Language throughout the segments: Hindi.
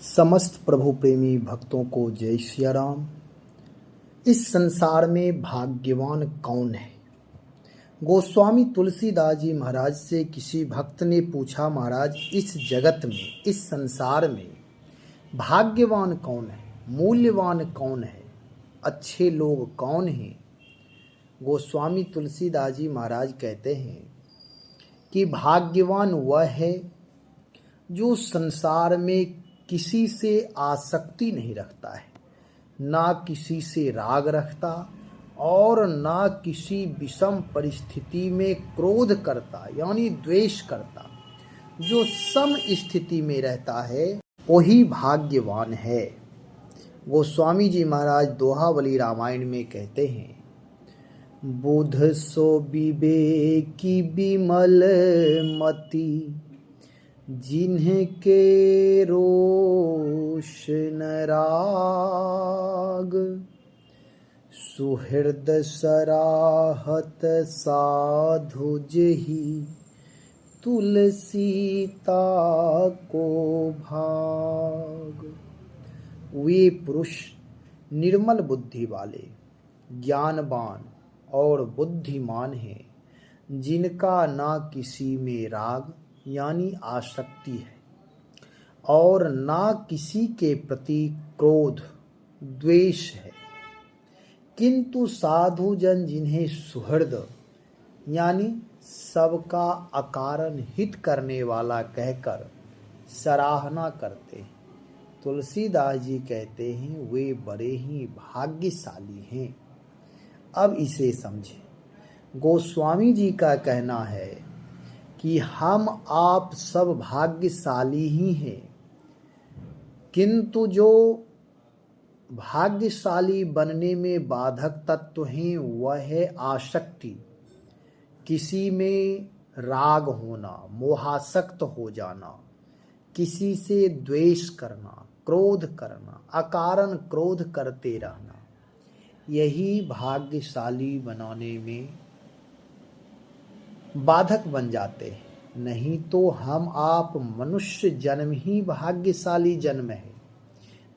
समस्त प्रभु प्रेमी भक्तों को जय सिया राम। इस संसार में भाग्यवान कौन है? गोस्वामी तुलसीदास जी महाराज से किसी भक्त ने पूछा, महाराज इस जगत में, इस संसार में भाग्यवान कौन है, मूल्यवान कौन है, अच्छे लोग कौन हैं? गोस्वामी तुलसीदास जी महाराज कहते हैं कि भाग्यवान वह है जो संसार में किसी से आसक्ति नहीं रखता है, ना किसी से राग रखता और ना किसी विषम परिस्थिति में क्रोध करता यानी द्वेष करता। जो सम स्थिति में रहता है वही भाग्यवान है। गोस्वामी जी महाराज दोहावली रामायण में कहते हैं, बुध सो विवेकी विमल मति, जिन्हके रोष न राग, सुहृद सराहत साधु जही, तुलसीता को भाग। वे पुरुष निर्मल बुद्धि वाले, ज्ञानवान और बुद्धिमान हैं, जिनका ना किसी में राग यानी आसक्ति है और ना किसी के प्रति क्रोध द्वेष है, किंतु साधु जन जिन्हें सुहृद यानी सबका अकारण हित करने वाला कहकर सराहना करते हैं। तुलसीदास जी कहते हैं वे बड़े ही भाग्यशाली हैं। अब इसे समझें। गोस्वामी जी का कहना है कि हम आप सब भाग्यशाली ही हैं, किंतु जो भाग्यशाली बनने में बाधक तत्व हैं वह है आसक्ति, किसी में राग होना, मोहासक्त हो जाना, किसी से द्वेष करना, क्रोध करना, अकारण क्रोध करते रहना, यही भाग्यशाली बनाने में बाधक बन जाते हैं। नहीं तो हम आप मनुष्य जन्म ही भाग्यशाली जन्म है,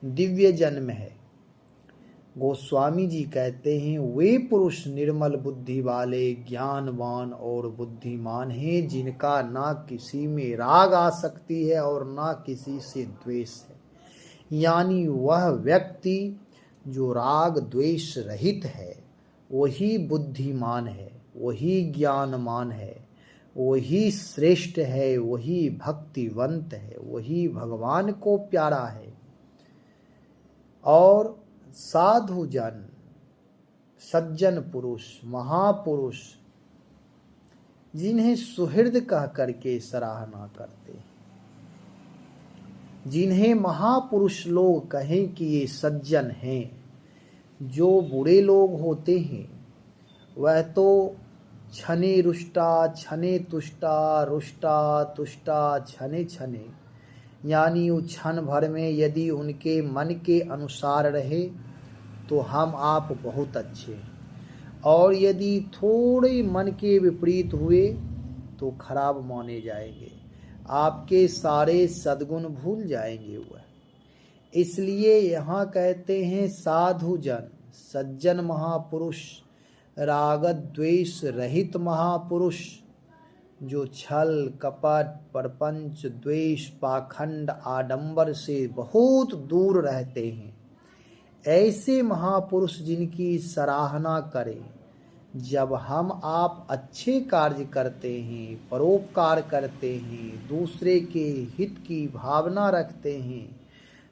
दिव्य जन्म है। गोस्वामी जी कहते हैं वे पुरुष निर्मल बुद्धि वाले, ज्ञानवान और बुद्धिमान हैं, जिनका ना किसी में राग आसक्ति है और ना किसी से द्वेष है। यानी वह व्यक्ति जो राग द्वेष रहित है वही बुद्धिमान है, वही ज्ञानमान है, वही श्रेष्ठ है, वही भक्तिवंत है, वही भगवान को प्यारा है। और साधु जन, सज्जन पुरुष, महापुरुष, जिन्हें सुहृद कह करके सराहना करते हैं, जिन्हें महापुरुष लोग कहें कि ये सज्जन हैं। जो बुरे लोग होते हैं वह तो छने रुष्टा, छने तुष्टा, रुष्टा तुष्टा, छने छने, यानी वो क्षण भर में यदि उनके मन के अनुसार रहे तो हम आप बहुत अच्छे हैं, और यदि थोड़े मन के विपरीत हुए तो खराब माने जाएंगे, आपके सारे सद्गुण भूल जाएंगे वह। इसलिए यहाँ कहते हैं साधु जन, सज्जन महापुरुष, राग द्वेष रहित महापुरुष, जो छल कपट परपंच द्वेष पाखंड आडंबर से बहुत दूर रहते हैं, ऐसे महापुरुष जिनकी सराहना करें। जब हम आप अच्छे कार्य करते हैं, परोपकार करते हैं, दूसरे के हित की भावना रखते हैं,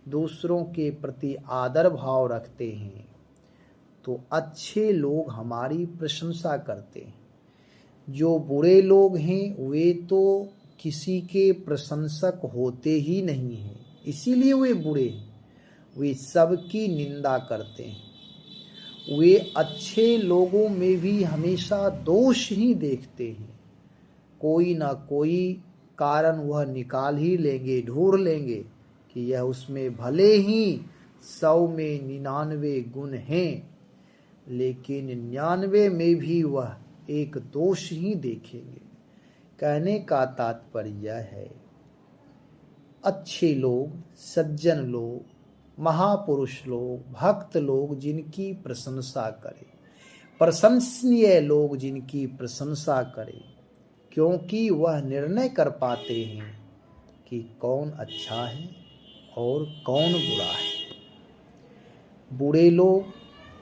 दूसरों के प्रति आदर भाव रखते हैं, तो अच्छे लोग हमारी प्रशंसा करते हैं। जो बुरे लोग हैं वे तो किसी के प्रशंसक होते ही नहीं हैं, इसीलिए वे बुरे हैं, वे सबकी निंदा करते हैं। वे अच्छे लोगों में भी हमेशा दोष ही देखते हैं, कोई ना कोई कारण वह निकाल ही लेंगे, ढूंढ लेंगे कि यह उसमें भले ही 100 में 99 गुण हैं, लेकिन 99 में भी वह एक दोष ही देखेंगे। कहने का तात्पर्य यह है अच्छे लोग, सज्जन लोग, महापुरुष लोग, भक्त लोग जिनकी प्रशंसा करें, प्रशंसनीय लोग जिनकी प्रशंसा करें, क्योंकि वह निर्णय कर पाते हैं कि कौन अच्छा है और कौन बुरा है। बुरे लोग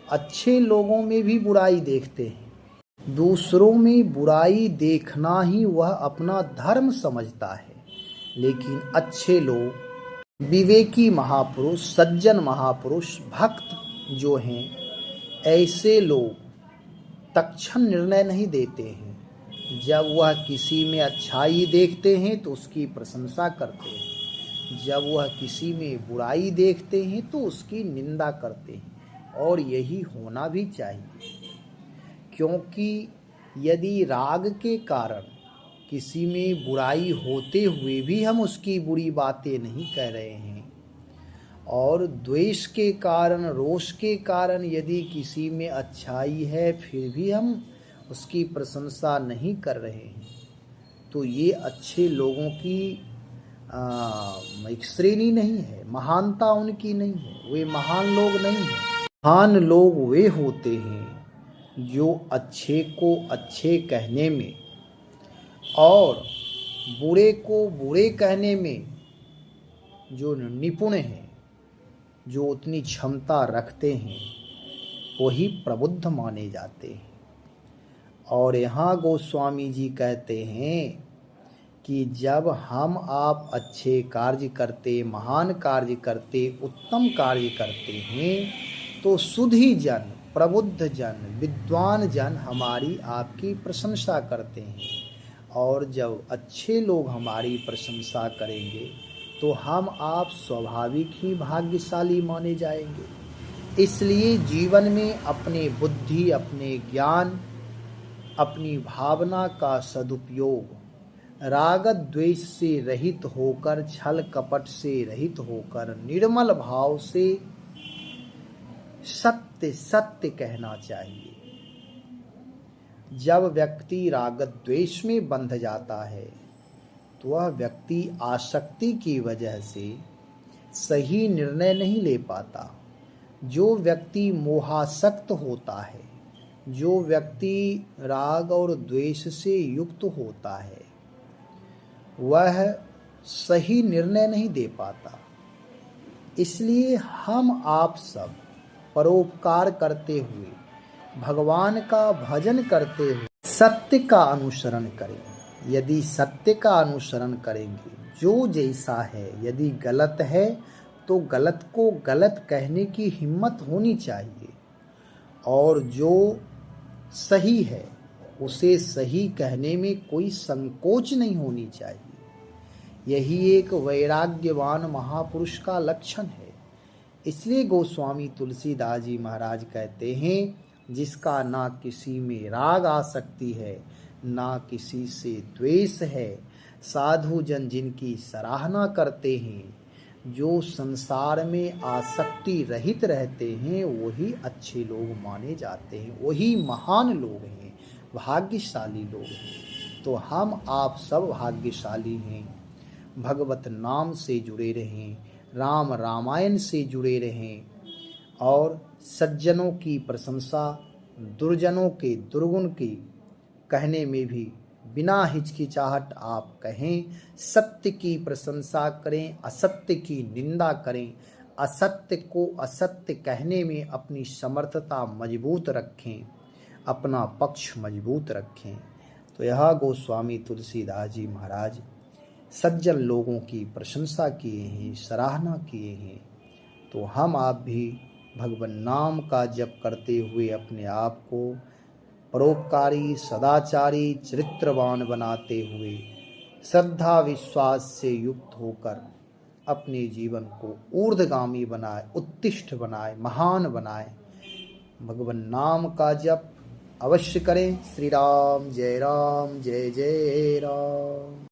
अच्छे लोगों में भी बुराई देखते हैं, दूसरों में बुराई देखना ही वह अपना धर्म समझता है। लेकिन अच्छे लोग, विवेकी महापुरुष, सज्जन महापुरुष, भक्त जो हैं, ऐसे लोग तत्क्षण निर्णय नहीं देते हैं। जब वह किसी में अच्छाई देखते हैं तो उसकी प्रशंसा करते हैं, जब वह किसी में बुराई देखते हैं तो उसकी निंदा करते हैं। और यही होना भी चाहिए, क्योंकि यदि राग के कारण किसी में बुराई होते हुए भी हम उसकी बुरी बातें नहीं कह रहे हैं, और द्वेष के कारण, रोष के कारण यदि किसी में अच्छाई है फिर भी हम उसकी प्रशंसा नहीं कर रहे हैं, तो ये अच्छे लोगों की एक श्रेणी नहीं है, महानता उनकी नहीं है, वे महान लोग नहीं हैं। महान लोग वे होते हैं जो अच्छे को अच्छे कहने में और बुरे को बुरे कहने में जो निपुण हैं, जो उतनी क्षमता रखते हैं, वही प्रबुद्ध माने जाते हैं। और यहाँ गोस्वामी जी कहते हैं कि जब हम आप अच्छे कार्य करते, महान कार्य करते, उत्तम कार्य करते हैं, तो सुधी जन, प्रबुद्ध जन, विद्वान जन हमारी आपकी प्रशंसा करते हैं। और जब अच्छे लोग हमारी प्रशंसा करेंगे तो हम आप स्वाभाविक ही भाग्यशाली माने जाएंगे। इसलिए जीवन में अपने बुद्धि, अपने ज्ञान, अपनी भावना का सदुपयोग राग द्वेष से रहित होकर, छल कपट से रहित होकर, निर्मल भाव से सत्य सत्य कहना चाहिए। जब व्यक्ति राग द्वेष में बंध जाता है तो वह व्यक्ति आसक्ति की वजह से सही निर्णय नहीं ले पाता। जो व्यक्ति मोहासक्त होता है, जो व्यक्ति राग और द्वेष से युक्त होता है, वह सही निर्णय नहीं दे पाता। इसलिए हम आप सब परोपकार करते हुए, भगवान का भजन करते हुए सत्य का अनुसरण करें। यदि सत्य का अनुसरण करेंगे, जो जैसा है, यदि गलत है तो गलत को गलत कहने की हिम्मत होनी चाहिए, और जो सही है उसे सही कहने में कोई संकोच नहीं होनी चाहिए। यही एक वैराग्यवान महापुरुष का लक्षण है। इसलिए गोस्वामी तुलसीदास जी महाराज कहते हैं, जिसका ना किसी में राग आसक्ति है, ना किसी से द्वेष है, साधु जन जिनकी सराहना करते हैं, जो संसार में आसक्ति रहित रहते हैं, वही अच्छे लोग माने जाते हैं, वही महान लोग हैं, भाग्यशाली लोग हैं। तो हम आप सब भाग्यशाली हैं। भगवत नाम से जुड़े रहें, राम रामायण से जुड़े रहें, और सज्जनों की प्रशंसा, दुर्जनों के दुर्गुण की कहने में भी बिना हिचकिचाहट आप कहें। सत्य की प्रशंसा करें, असत्य की निंदा करें, असत्य को असत्य कहने में अपनी समर्थता मजबूत रखें, अपना पक्ष मजबूत रखें। तो यह गोस्वामी तुलसीदास जी महाराज सज्जन लोगों की प्रशंसा किए हैं, सराहना किए हैं। तो हम आप भी भगवान नाम का जप करते हुए अपने आप को परोपकारी, सदाचारी, चरित्रवान बनाते हुए, श्रद्धा विश्वास से युक्त होकर अपने जीवन को ऊर्ध्वगामी बनाए, उत्तिष्ठ बनाए, महान बनाए। भगवान नाम का जप अवश्य करें। श्री राम जय जय राम।